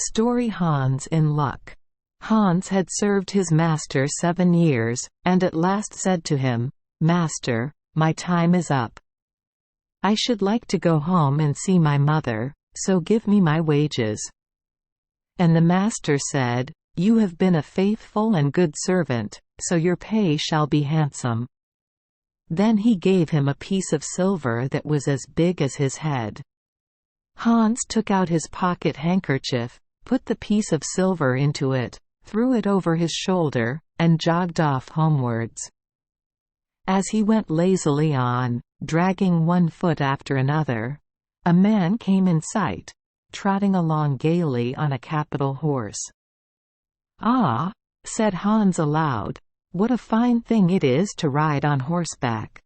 Story: Hans in luck. Hans had served his master 7 years, and at last said to him, "Master, my time is up. I should like to go home and see my mother, so give me my wages." And the master said, "You have been a faithful and good servant, so your pay shall be handsome." Then he gave him a piece of silver that was as big as his head. Hans took out his pocket handkerchief, put the piece of silver into it, threw it over his shoulder, and jogged off homewards. As he went lazily on, dragging one foot after another, a man came in sight, trotting along gaily on a capital horse. "Ah," said Hans aloud, "what a fine thing it is to ride on horseback.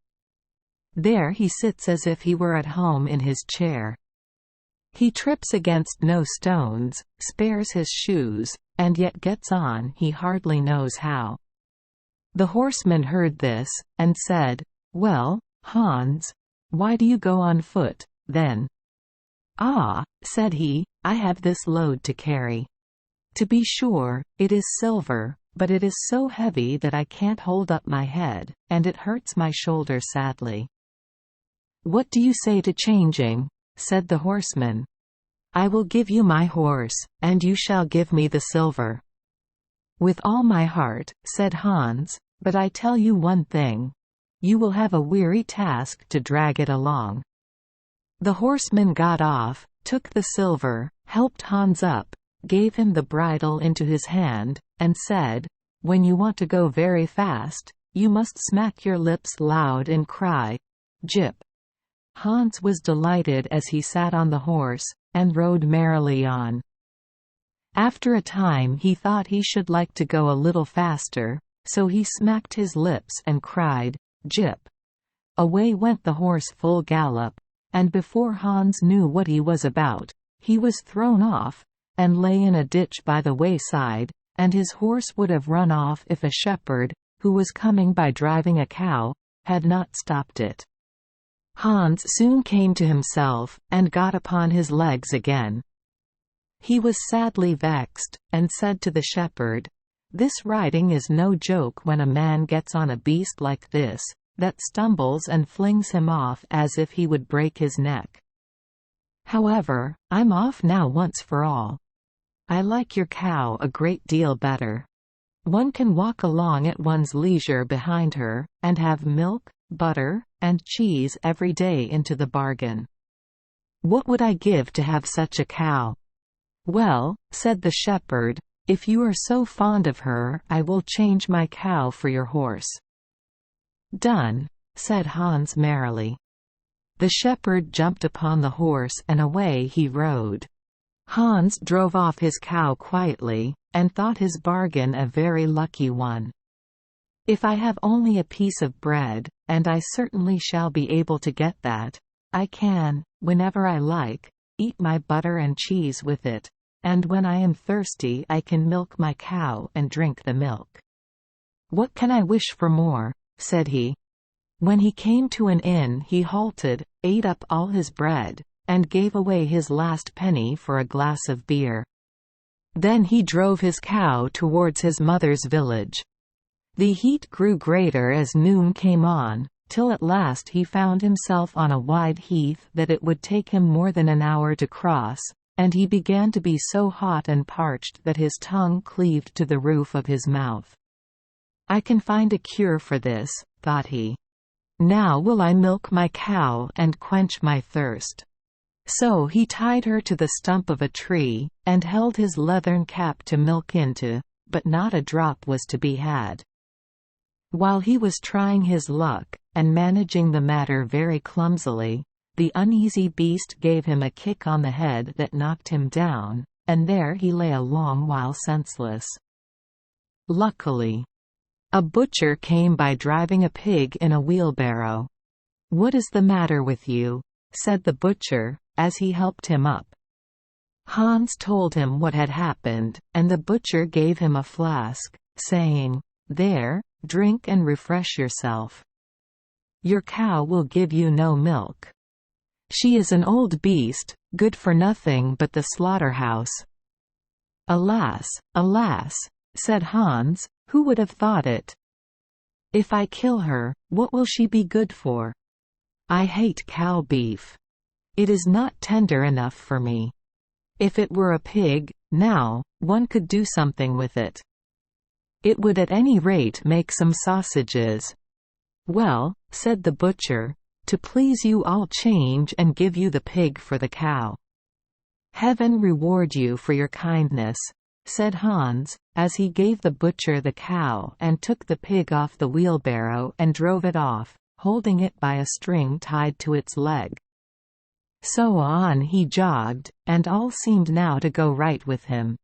There he sits as if he were at home in his chair. He trips against no stones, spares his shoes, and yet gets on he hardly knows how." The horseman heard this, and said, "Well, Hans, why do you go on foot, then?" "Ah," said he, "I have this load to carry. To be sure, it is silver, but it is so heavy that I can't hold up my head, and it hurts my shoulder sadly." "What do you say to changing?" said the horseman. "I will give you my horse, and you shall give me the silver." "With all my heart," said Hans, "but I tell you one thing. You will have a weary task to drag it along." The horseman got off, took the silver, helped Hans up, gave him the bridle into his hand, and said, "When you want to go very fast, you must smack your lips loud and cry, 'Jip.'" Hans was delighted as he sat on the horse, and rode merrily on. After a time he thought he should like to go a little faster, so he smacked his lips and cried, "Jip." Away went the horse full gallop, and before Hans knew what he was about, he was thrown off, and lay in a ditch by the wayside, and his horse would have run off if a shepherd, who was coming by driving a cow, had not stopped it. Hans soon came to himself, and got upon his legs again. He was sadly vexed, and said to the shepherd, "This riding is no joke when a man gets on a beast like this, that stumbles and flings him off as if he would break his neck. However, I'm off now once for all. I like your cow a great deal better. One can walk along at one's leisure behind her, and have milk, butter, and cheese every day into the bargain. What would I give to have such a cow?" "Well," said the shepherd, "if you are so fond of her, I will change my cow for your horse." "Done," said Hans merrily. The shepherd jumped upon the horse and away he rode. Hans drove off his cow quietly, and thought his bargain a very lucky one. "If I have only a piece of bread, and I certainly shall be able to get that, I can, whenever I like, eat my butter and cheese with it, and when I am thirsty I can milk my cow and drink the milk. What can I wish for more?" said he. When he came to an inn he halted, ate up all his bread, and gave away his last penny for a glass of beer. Then he drove his cow towards his mother's village. The heat grew greater as noon came on, till at last he found himself on a wide heath that it would take him more than an hour to cross, and he began to be so hot and parched that his tongue cleaved to the roof of his mouth. "I can find a cure for this," thought he. "Now will I milk my cow and quench my thirst." So he tied her to the stump of a tree, and held his leathern cap to milk into, but not a drop was to be had. While he was trying his luck, and managing the matter very clumsily, the uneasy beast gave him a kick on the head that knocked him down, and there he lay a long while senseless. Luckily, a butcher came by driving a pig in a wheelbarrow. "What is the matter with you?" said the butcher, as he helped him up. Hans told him what had happened, and the butcher gave him a flask, saying, "There, drink and refresh yourself. Your cow will give you no milk. She is an old beast, good for nothing but the slaughterhouse." "Alas, alas," said Hans, "who would have thought it? If I kill her, what will she be good for? I hate cow beef. It is not tender enough for me. If it were a pig, now, one could do something with it. It would at any rate make some sausages." "Well," said the butcher, "to please you I'll change and give you the pig for the cow." "Heaven reward you for your kindness," said Hans, as he gave the butcher the cow and took the pig off the wheelbarrow and drove it off, holding it by a string tied to its leg. So on he jogged, and all seemed now to go right with him.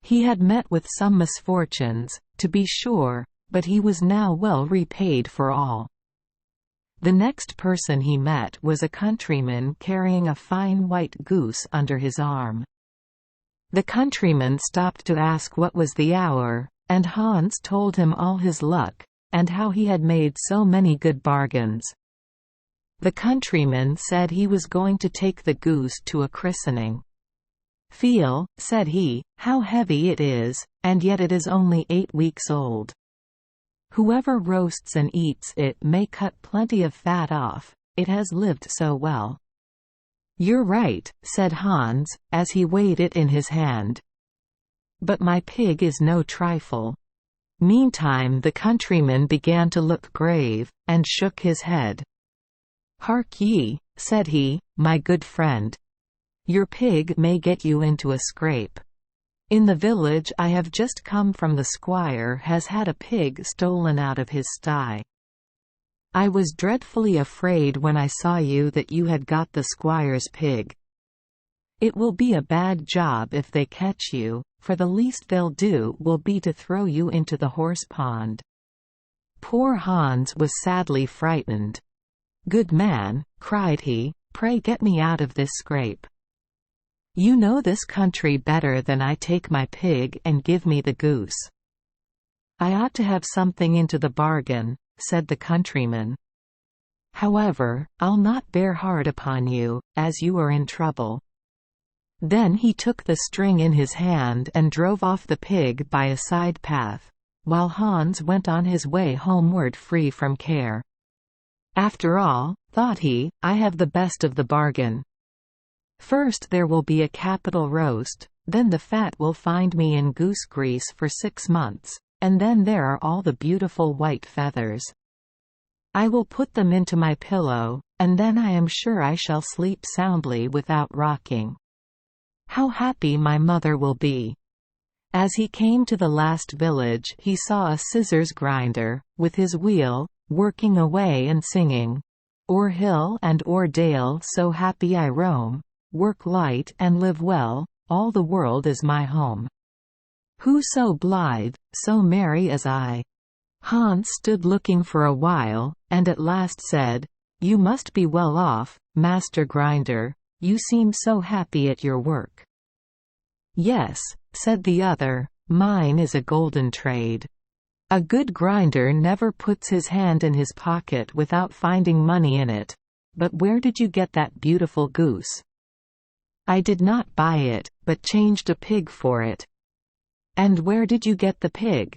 He had met with some misfortunes, to be sure, but he was now well repaid for all. The next person he met was a countryman carrying a fine white goose under his arm. The countryman stopped to ask what was the hour, and Hans told him all his luck, and how he had made so many good bargains. The countryman said he was going to take the goose to a christening. "Feel," said he, "how heavy it is, and yet it is only 8 weeks old. Whoever roasts and eats it may cut plenty of fat off, it has lived so well." "You're right," said Hans, as he weighed it in his hand. "But my pig is no trifle." Meantime the countryman began to look grave, and shook his head. "Hark ye," said he, "my good friend. Your pig may get you into a scrape. In the village I have just come from, the squire has had a pig stolen out of his sty. I was dreadfully afraid when I saw you that you had got the squire's pig. It will be a bad job if they catch you, for the least they'll do will be to throw you into the horse pond." Poor Hans was sadly frightened. "Good man," cried he, "pray get me out of this scrape. You know this country better than I. Take my pig and give me the goose." "I ought to have something into the bargain," said the countryman. "However, I'll not bear hard upon you, as you are in trouble." Then he took the string in his hand and drove off the pig by a side path, while Hans went on his way homeward free from care. "After all," thought he, "I have the best of the bargain. First there will be a capital roast, then the fat will find me in goose grease for 6 months, and then there are all the beautiful white feathers. I will put them into my pillow, and then I am sure I shall sleep soundly without rocking. How happy my mother will be." As he came to the last village he saw a scissors grinder, with his wheel, working away and singing, "O'er hill and o'er dale so happy I roam, work light and live well, all the world is my home. Who so blithe, so merry as I?" Hans stood looking for a while, and at last said, "You must be well off, Master Grinder, you seem so happy at your work." "Yes," said the other, "mine is a golden trade. A good grinder never puts his hand in his pocket without finding money in it. But where did you get that beautiful goose?" "I did not buy it, but changed a pig for it." "And where did you get the pig?"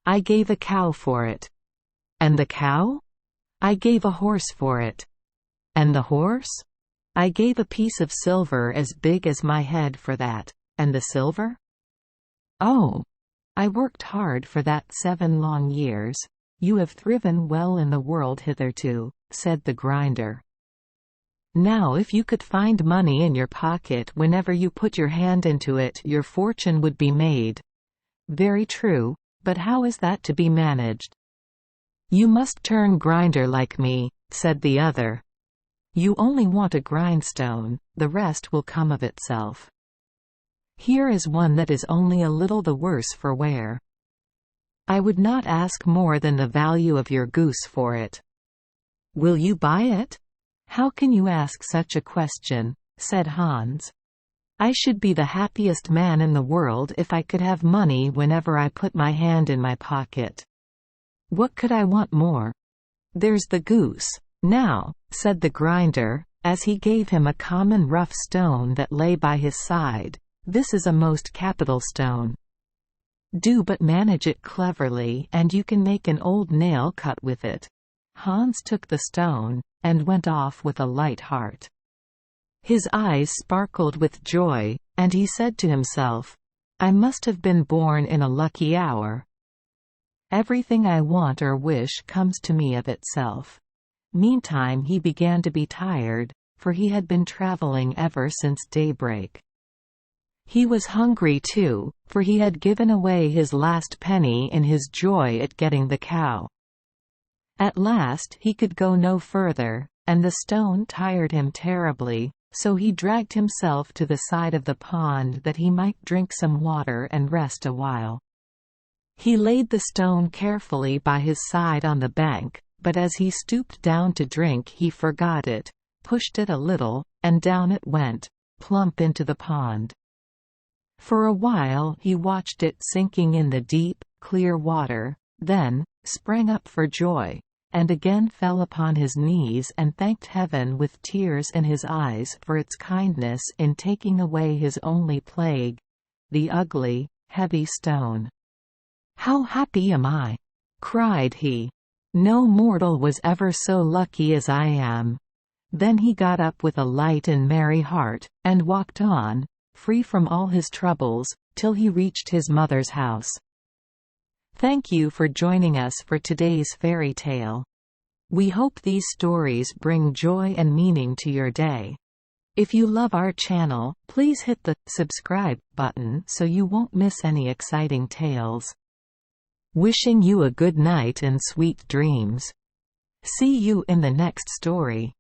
"I gave a cow for it." "And the cow?" "I gave a horse for it." "And the horse?" "I gave a piece of silver as big as my head for that." "And the silver?" "Oh! I worked hard for that 7 long years. You have thriven well in the world hitherto," said the grinder. "Now if you could find money in your pocket whenever you put your hand into it, your fortune would be made." "Very true, but how is that to be managed?" "You must turn grinder like me," said the other. "You only want a grindstone, the rest will come of itself. Here is one that is only a little the worse for wear. I would not ask more than the value of your goose for it." "Will you buy it?" "How can you ask such a question?" said Hans. "I should be the happiest man in the world if I could have money whenever I put my hand in my pocket. What could I want more? There's the goose. Now," said the grinder, as he gave him a common rough stone that lay by his side, This is a most capital stone. Do but manage it cleverly, and you can make an old nail cut with it." Hans took the stone, and went off with a light heart. His eyes sparkled with joy, and he said to himself, "I must have been born in a lucky hour. Everything I want or wish comes to me of itself." Meantime he began to be tired, for he had been traveling ever since daybreak. He was hungry too, for he had given away his last penny in his joy at getting the cow. At last he could go no further, and the stone tired him terribly, so he dragged himself to the side of the pond that he might drink some water and rest a while. He laid the stone carefully by his side on the bank, but as he stooped down to drink he forgot it, pushed it a little, and down it went, plump into the pond. For a while he watched it sinking in the deep, clear water, then sprang up for joy, and again fell upon his knees and thanked heaven with tears in his eyes for its kindness in taking away his only plague, the ugly, heavy stone. "How happy am I!" cried he. "No mortal was ever so lucky as I am." Then he got up with a light and merry heart, and walked on, free from all his troubles, till he reached his mother's house. Thank you for joining us for today's fairy tale. We hope these stories bring joy and meaning to your day. If you love our channel, please hit the subscribe button so you won't miss any exciting tales. Wishing you a good night and sweet dreams. See you in the next story.